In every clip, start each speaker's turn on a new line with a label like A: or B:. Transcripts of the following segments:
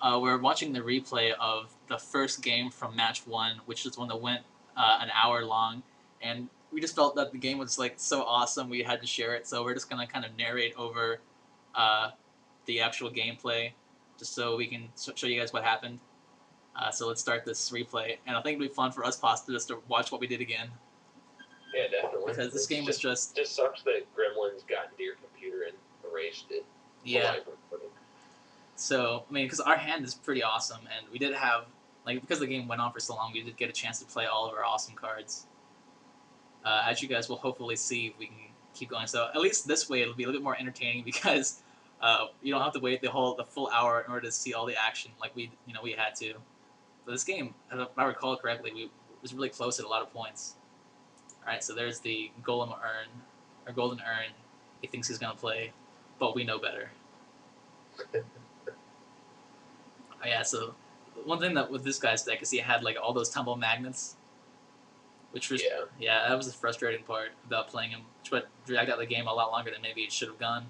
A: we're watching the replay of the first game from match 1, which is one that went an hour long, and we just felt that the game was like so awesome we had to share it. So we're just gonna kind of narrate over the actual gameplay, just so we can show you guys what happened. So let's start this replay, and I think it'd be fun for us, Pasta, just to watch what we did again.
B: Yeah, definitely.
A: Because this game was just
B: sucks that Gremlins got into your computer and erased it.
A: Yeah. So, I mean, because our hand is pretty awesome, and we did have, like, because the game went on for so long, we did get a chance to play all of our awesome cards. As you guys will hopefully see, we can keep going. So at least this way, it'll be a little bit more entertaining because you don't have to wait the full hour in order to see all the action like we had to. So this game, if I recall correctly, we was really close at a lot of points. All right, so there's the golden urn. He thinks he's gonna play, but we know better. Yeah, so one thing that with this guy's deck is he had like all those tumble magnets, which was that was the frustrating part about playing him, which dragged out the game a lot longer than maybe it should have gone.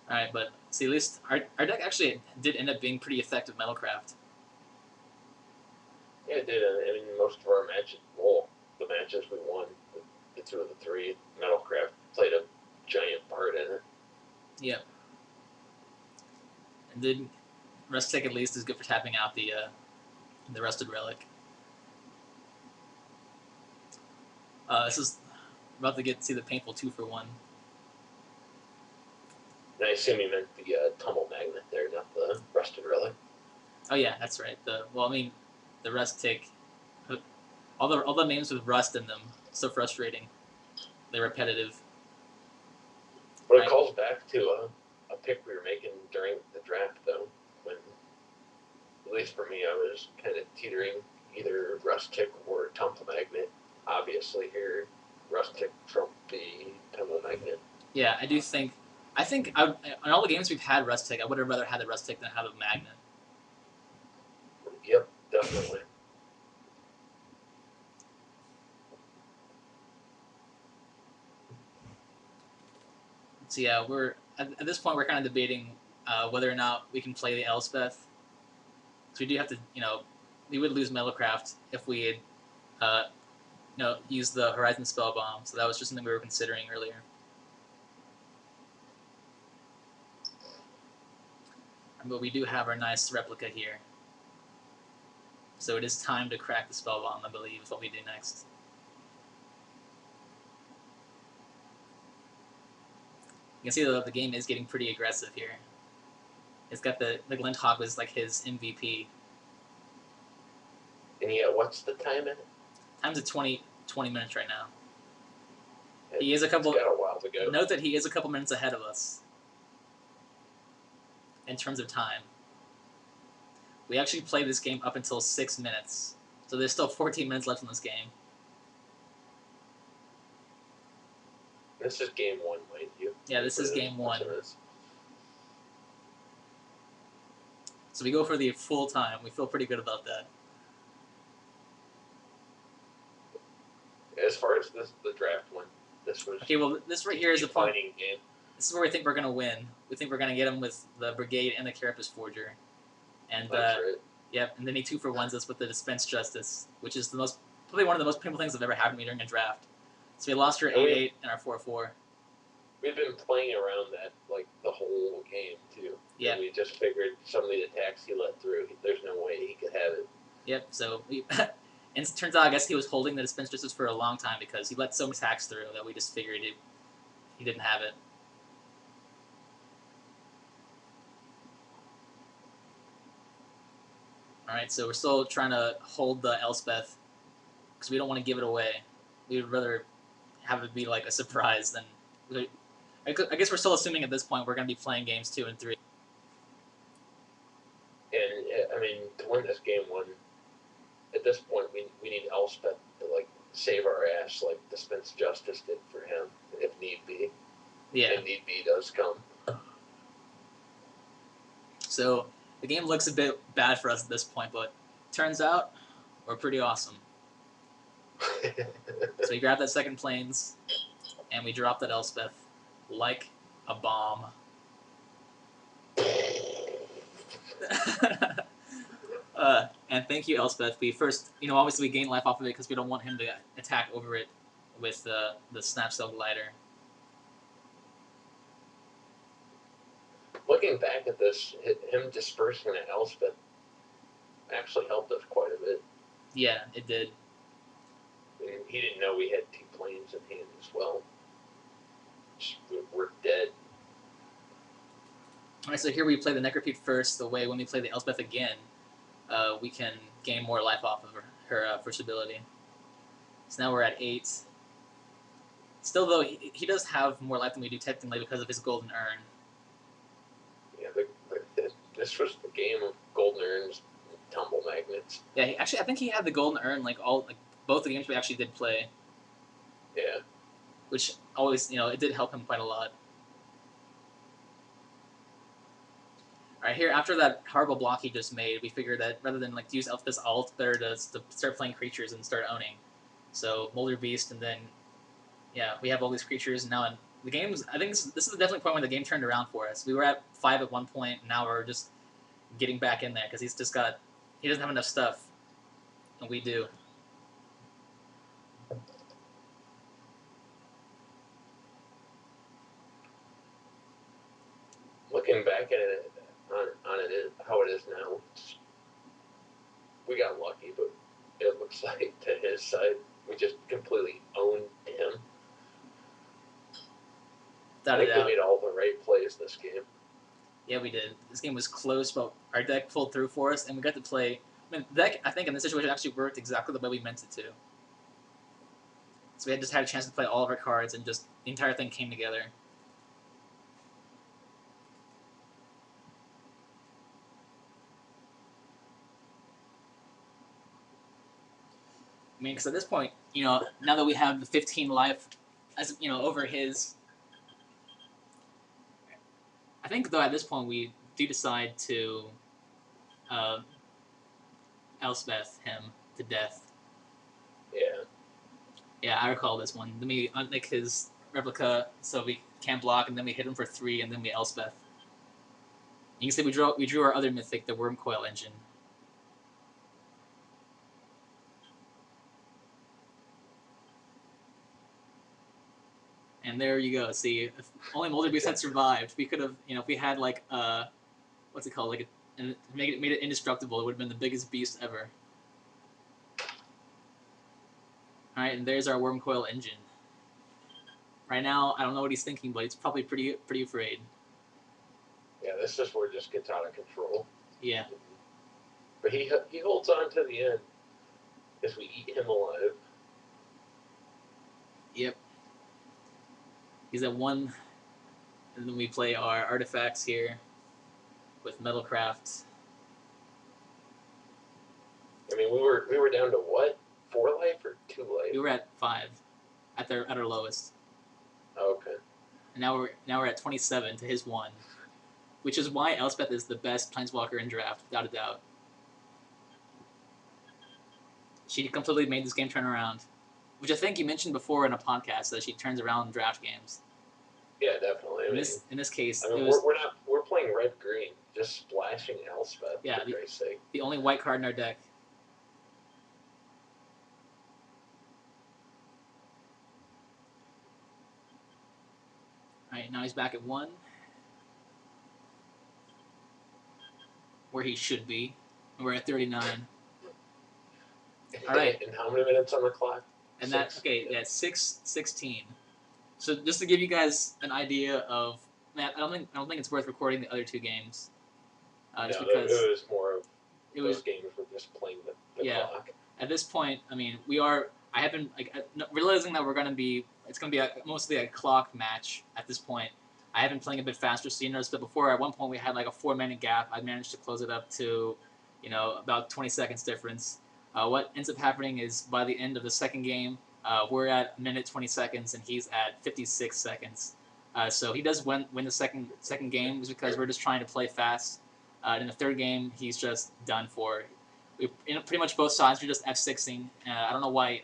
A: All right, but see, at least our deck actually did end up being pretty effective Metalcraft.
B: Yeah, it did. I mean, most of our matches, the matches we won, the 2 of the 3, Metalcraft played a giant part in it.
A: Yep. And then Rust Tick at least is good for tapping out the Rusted Relic. This is about to see the painful 2-for-1.
B: And I assume you meant the tumble magnet there, not the Rusted Relic.
A: Oh yeah, that's right. The Rust Tick, all the names with rust in them, so frustrating. They're repetitive.
B: But it calls back to a pick we were making during the draft, though, when, at least for me, I was kind of teetering either Rust Tick or Tumble Magnet. Obviously here, Rust Tick trumped the Tumble Magnet.
A: Yeah, I do think... on all the games we've had Rust Tick, I would have rather had the Rust Tick than have a Magnet.
B: Yep, definitely.
A: So yeah, we're at this point we're kind of debating whether or not we can play the Elspeth. So we do have to, we would lose Metalcraft if we had, used the Horizon Spellbomb. So that was just something we were considering earlier. But we do have our nice replica here. So it is time to crack the Spellbomb, I believe, is what we do next. You can see that the game is getting pretty aggressive here. It's got the Glinthawk was like his MVP.
B: And yeah, what's the time in it?
A: Time's at 20 minutes right now.
B: He is got a while to go.
A: Note that he is a couple minutes ahead of us in terms of time. We actually played this game up until 6 minutes, so there's still 14 minutes left in this game.
B: This is game 1, mind you.
A: Yeah, this is game 1. So we go for the full time. We feel pretty good about that.
B: As far as the draft one, this was
A: okay. Well, this right here is the point.
B: Game.
A: This is where we think we're gonna win. We think we're gonna get him with the Brigade and the Carapace Forger, and
B: that's right.
A: Yep. And then he 2-for-1s us with the Dispense Justice, which is probably one of the most painful things that have ever happened to me during a draft. So we lost our 8/8 and our 4/4.
B: We've been playing around that like the whole game too.
A: Yeah.
B: We just figured some of the attacks he let through, there's no way he could have it.
A: Yep. So we. And it turns out, I guess he was holding the Dispense Justice for a long time because he let so many attacks through that we just figured he didn't have it. Alright, so we're still trying to hold the Elspeth because we don't want to give it away. We would rather have it be like a surprise than... I guess we're still assuming at this point we're going to be playing games 2 and 3.
B: And, I mean, to win this game 1, at this point, we need Elspeth to, like, save our ass like Dispense Justice did for him, if need be.
A: Yeah.
B: And need be does come.
A: So, the game looks a bit bad for us at this point, but turns out we're pretty awesome. So we grab that second Plains, and we drop that Elspeth like a bomb. And thank you, Elspeth. We first, obviously we gain life off of it because we don't want him to attack over it with the snap cell glider.
B: Looking back at this, him dispersing at Elspeth actually helped us quite a bit.
A: Yeah, it did.
B: And he didn't know we had 2 planes in hand as well. We're dead.
A: Alright, so here we play the Necropede first. The way when we play the Elspeth again, we can gain more life off of her first ability. So now we're at 8. Still, though, he does have more life than we do technically because of his golden urn.
B: Yeah, this was the game of golden urns and tumble magnets.
A: Yeah, I think he had the golden urn both the games we actually did play.
B: Yeah.
A: Which always, it did help him quite a lot. Alright, here, after that horrible block he just made, we figured that rather than use Elspeth's ult, better to start playing creatures and start owning. So, Molder Beast, and then, yeah, we have all these creatures, and now in the games, I think this is definitely a point when the game turned around for us. We were at 5 at one point, and now we're just getting back in there, because he doesn't have enough stuff, and we do.
B: Looking back at it, on it, how it is now, we got lucky, but it looks like to his side, we just completely owned him. I think we made all the right plays this game.
A: Yeah, we did. This game was close, but our deck pulled through for us, and we got to play. The deck, I think, in this situation actually worked exactly the way we meant it to. So we just had a chance to play all of our cards, and just the entire thing came together. I mean, because at this point, now that we have the 15 life, as over his, I think though at this point we do decide to Elspeth him to death.
B: Yeah.
A: Yeah, I recall this one. Then we unnick his replica so we can't block, and then we hit him for 3, and then we Elspeth. You can see we drew our other mythic, the Worm Coil Engine. And there you go. See, if only Molder Beast had survived, we could have, if we had what's it called, made it indestructible, it would have been the biggest beast ever. All right, and there's our Worm Coil Engine. Right now, I don't know what he's thinking, but he's probably pretty afraid.
B: Yeah, this is where it just gets out of control.
A: Yeah.
B: But he holds on to the end as we eat him alive.
A: Yep. He's at 1, and then we play our artifacts here with Metalcraft.
B: I mean, we were down to what? 4 life or 2 life?
A: We were at 5, at our lowest.
B: Okay.
A: And now we're at 27 to his 1, which is why Elspeth is the best Planeswalker in draft, without a doubt. She completely made this game turn around, which I think you mentioned before in a podcast that she turns around draft games.
B: Yeah, definitely.
A: In this case,
B: we're playing red green, just splashing Elspeth.
A: Yeah,
B: for Christ's sake.
A: The only white card in our deck. Alright, now he's back at 1. Where he should be. We're at 39. Alright.
B: And how many minutes on the clock?
A: And 6:16. So just to give you guys an idea of, man, I don't think it's worth recording the other 2 games. Just because
B: it was more of those games were just playing the clock.
A: At this point, I mean, I have been realizing that it's gonna be mostly a clock match at this point. I have been playing a bit faster, so you noticed that before at one point we had a 4-minute gap. I managed to close it up to, about 20 seconds difference. What ends up happening is by the end of the second game, we're at 1 minute 20 seconds and he's at 56 seconds. So he does win the second game, is because we're just trying to play fast. In the third game, he's just done for. Pretty much both sides are just F6ing. I don't know why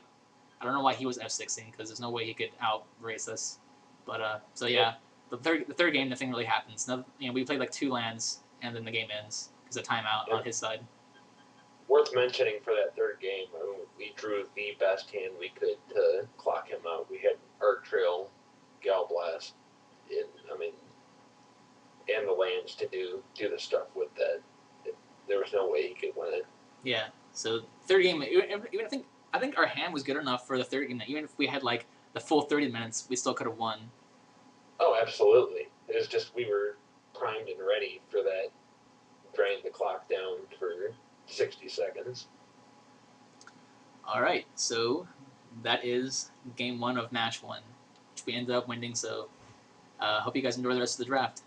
A: he was F6ing, because there's no way he could out-race us. But so yeah, the third game nothing really happens. We played 2 lands and then the game ends because as a timeout on his side.
B: Worth mentioning for that third game, I mean, we drew the best hand we could to clock him out. We had Arc Trail, Gal Blast, and the lands to do the stuff with that. There was no way he could win it.
A: Yeah. So third game, even I think our hand was good enough for the third game that even if we had like the full 30 minutes, we still could have won.
B: Oh, absolutely. It was just we were primed and ready for that, dragging the clock down for 60 seconds.
A: All right, so that is game 1 of match 1, which we ended up winning. So hope you guys enjoy the rest of the draft.